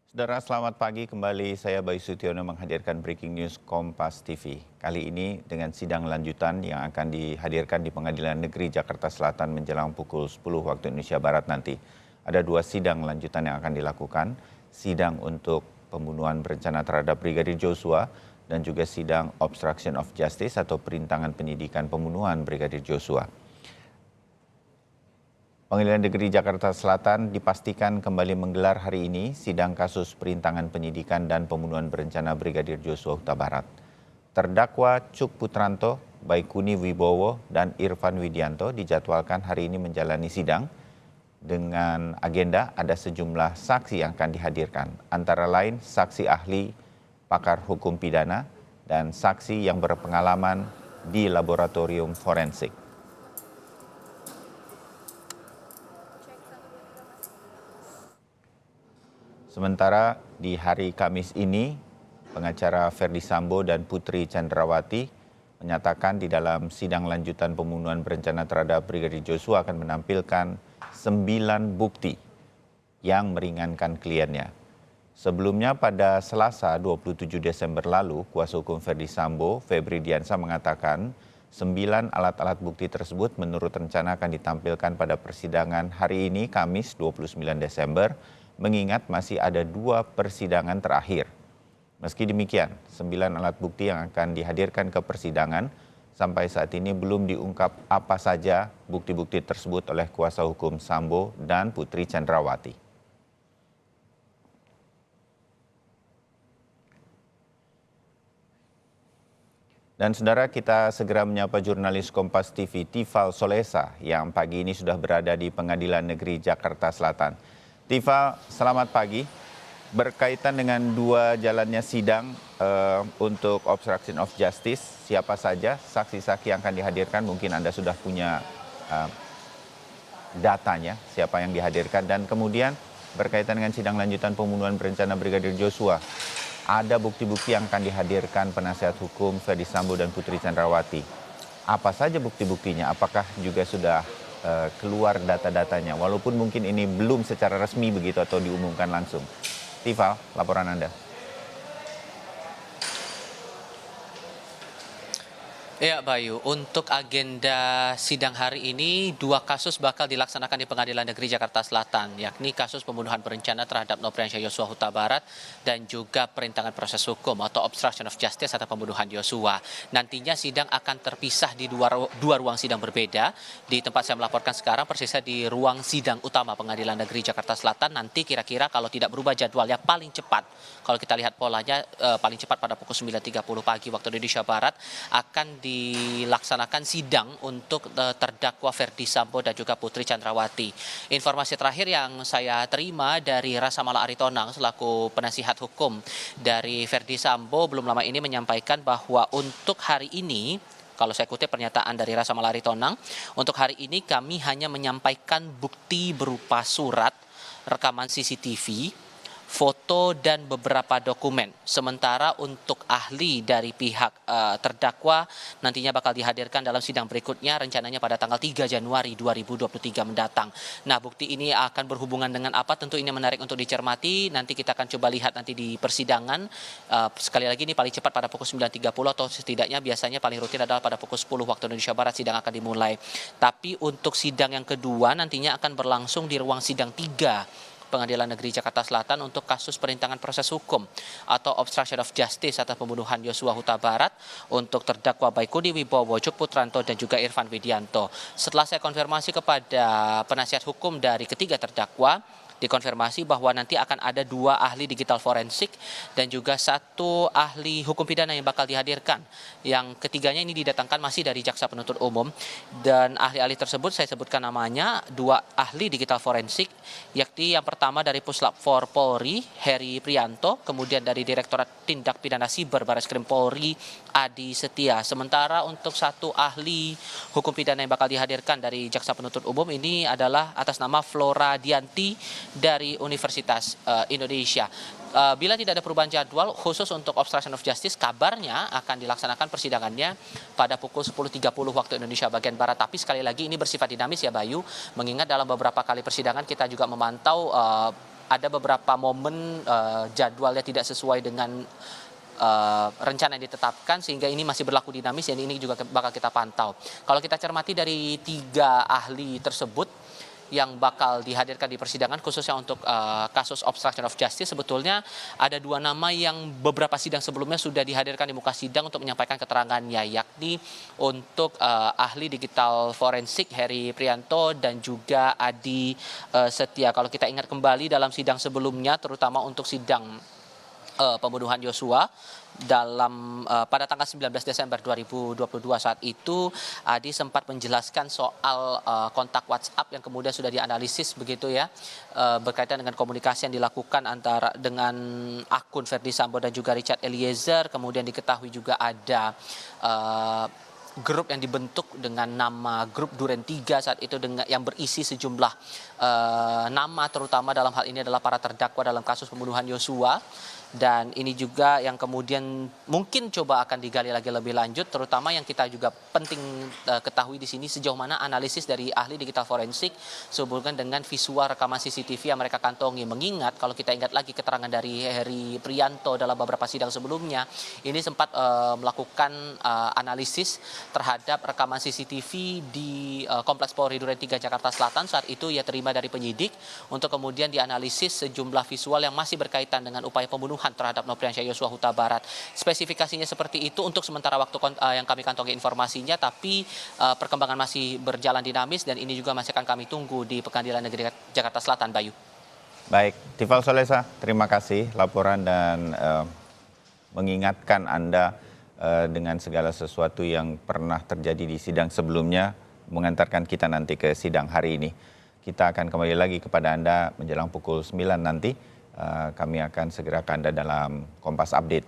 Saudara, selamat pagi. Kembali saya Bayu Sutiono menghadirkan Breaking News Kompas TV. Kali ini dengan sidang lanjutan yang akan dihadirkan di Pengadilan Negeri Jakarta Selatan menjelang pukul 10 waktu Indonesia Barat nanti. Ada dua sidang lanjutan yang akan dilakukan. Sidang untuk pembunuhan berencana terhadap Brigadir Joshua dan juga sidang obstruction of justice atau perintangan penyidikan pembunuhan Brigadir Joshua. Pengadilan Negeri Jakarta Selatan dipastikan kembali menggelar hari ini sidang kasus perintangan penyidikan dan pembunuhan berencana Brigadir Joshua Huta Barat. Terdakwa Cuk Putranto, Baikuni Wibowo, dan Irfan Widianto dijadwalkan hari ini menjalani sidang dengan agenda ada sejumlah saksi yang akan dihadirkan, antara lain saksi ahli, pakar hukum pidana, dan saksi yang berpengalaman di laboratorium forensik. Sementara di hari Kamis ini, pengacara Ferdi Sambo dan Putri Chandrawati menyatakan di dalam sidang lanjutan pembunuhan berencana terhadap Brigadir Joshua akan menampilkan 9 bukti yang meringankan kliennya. Sebelumnya pada Selasa 27 Desember lalu, kuasa hukum Ferdi Sambo, Febri Diansah mengatakan 9 alat-alat bukti tersebut menurut rencana akan ditampilkan pada persidangan hari ini Kamis 29 Desember, mengingat masih ada 2 persidangan terakhir. Meski demikian, 9 alat bukti yang akan dihadirkan ke persidangan sampai saat ini belum diungkap apa saja bukti-bukti tersebut oleh kuasa hukum Sambo dan Putri Chandrawati. Dan saudara, kita segera menyapa jurnalis Kompas TV Tifal Solesa yang pagi ini sudah berada di Pengadilan Negeri Jakarta Selatan. Tifal, selamat pagi. Berkaitan dengan 2 jalannya sidang untuk obstruction of justice, siapa saja saksi-saksi yang akan dihadirkan? Mungkin Anda sudah punya datanya, siapa yang dihadirkan. Dan kemudian berkaitan dengan sidang lanjutan pembunuhan berencana Brigadir Joshua, ada bukti-bukti yang akan dihadirkan penasihat hukum Ferdi Sambo dan Putri Chandrawati. Apa saja bukti-buktinya? Apakah juga sudah keluar data-datanya? Walaupun mungkin ini belum secara resmi begitu atau diumumkan langsung. Tifal, laporan Anda. Ya Bayu, untuk agenda sidang hari ini 2 kasus bakal dilaksanakan di Pengadilan Negeri Jakarta Selatan, yakni kasus pembunuhan berencana terhadap Nofriansyah Yosua Huta Barat dan juga perintangan proses hukum atau obstruction of justice atau pembunuhan Yosua. Nantinya sidang akan terpisah di dua ruang sidang berbeda. Di tempat saya melaporkan sekarang persisnya di ruang sidang utama Pengadilan Negeri Jakarta Selatan. Nanti kira-kira kalau tidak berubah jadwalnya paling cepat, kalau kita lihat polanya paling cepat pada pukul 9.30 pagi waktu Indonesia Barat akan dilaksanakan sidang untuk terdakwa Ferdi Sambo dan juga Putri Chandrawati. Informasi terakhir yang saya terima dari Rasa Mala Aritonang selaku penasihat hukum dari Ferdi Sambo belum lama ini menyampaikan bahwa untuk hari ini, kalau saya kutip pernyataan dari Rasa Mala Aritonang, untuk hari ini kami hanya menyampaikan bukti berupa surat, rekaman CCTV, foto dan beberapa dokumen. Sementara untuk ahli dari pihak terdakwa nantinya bakal dihadirkan dalam sidang berikutnya rencananya pada tanggal 3 Januari 2023 mendatang. Nah, bukti ini akan berhubungan dengan apa? Tentu ini menarik untuk dicermati. Nanti kita akan coba lihat nanti di persidangan. Sekali lagi ini paling cepat pada pukul 9.30 atau setidaknya biasanya paling rutin adalah pada pukul 10 waktu Indonesia Barat sidang akan dimulai. Tapi untuk sidang yang kedua nantinya akan berlangsung di ruang sidang 3 Pengadilan Negeri Jakarta Selatan untuk kasus perintangan proses hukum atau obstruction of justice atau pembunuhan Yosua Huta Barat untuk terdakwa Baikuni Wibowo, Cuk Putranto dan juga Irfan Widianto. Setelah saya konfirmasi kepada penasihat hukum dari ketiga terdakwa, dikonfirmasi bahwa nanti akan ada 2 ahli digital forensik dan juga 1 ahli hukum pidana yang bakal dihadirkan. Yang ketiganya ini didatangkan masih dari Jaksa Penuntut Umum, dan ahli-ahli tersebut saya sebutkan namanya, 2 ahli digital forensik, yakni yang pertama dari Puslap 4 Polri, Heri Prianto, kemudian dari Direktorat Tindak Pidana Siber Barreskrim Polri, Adi Setia. Sementara untuk 1 ahli hukum pidana yang bakal dihadirkan dari Jaksa Penuntut Umum ini adalah atas nama Flora Dianti dari Universitas Indonesia. Bila tidak ada perubahan jadwal khusus untuk obstruction of justice, kabarnya akan dilaksanakan persidangannya pada pukul 10.30 waktu Indonesia bagian Barat. Tapi sekali lagi ini bersifat dinamis ya Bayu, mengingat dalam beberapa kali persidangan kita juga memantau ada beberapa momen jadwalnya tidak sesuai dengan rencana yang ditetapkan, sehingga ini masih berlaku dinamis dan ini juga bakal kita pantau. Kalau kita cermati dari 3 ahli tersebut yang bakal dihadirkan di persidangan khususnya untuk kasus obstruction of justice, sebetulnya ada 2 nama yang beberapa sidang sebelumnya sudah dihadirkan di muka sidang untuk menyampaikan keterangannya, yakni untuk ahli digital forensik Heri Prianto dan juga Adi Setia. Kalau kita ingat kembali dalam sidang sebelumnya, terutama untuk sidang pembunuhan Yosua pada tanggal 19 Desember 2022, saat itu Adi sempat menjelaskan soal kontak WhatsApp yang kemudian sudah dianalisis begitu ya, berkaitan dengan komunikasi yang dilakukan antara dengan akun Verdi Sambo dan juga Richard Eliezer. Kemudian diketahui juga ada grup yang dibentuk dengan nama grup Duren 3 saat itu yang berisi sejumlah nama, terutama dalam hal ini adalah para terdakwa dalam kasus pembunuhan Yosua. Dan ini juga yang kemudian mungkin coba akan digali lagi lebih lanjut, terutama yang kita juga penting ketahui di sini sejauh mana analisis dari ahli digital forensik sehubungan dengan visual rekaman CCTV yang mereka kantongi. Mengingat kalau kita ingat lagi keterangan dari Heri Prianto dalam beberapa sidang sebelumnya, ini sempat melakukan analisis terhadap rekaman CCTV di Kompleks Polri Duren 3 Jakarta Selatan. Saat itu ia terima dari penyidik untuk kemudian dianalisis sejumlah visual yang masih berkaitan dengan upaya pembunuhan terhadap Nopriansyah Yosua Huta Barat. Spesifikasinya seperti itu untuk sementara waktu yang kami kantongi informasinya, tapi perkembangan masih berjalan dinamis dan ini juga masih akan kami tunggu di Pengadilan Negeri Jakarta Selatan, Bayu. Baik, Tifal Solesa, terima kasih laporan dan mengingatkan Anda dengan segala sesuatu yang pernah terjadi di sidang sebelumnya, mengantarkan kita nanti ke sidang hari ini. Kita akan kembali lagi kepada Anda menjelang pukul 9 nanti. Kami akan segera ke Anda dalam Kompas Update.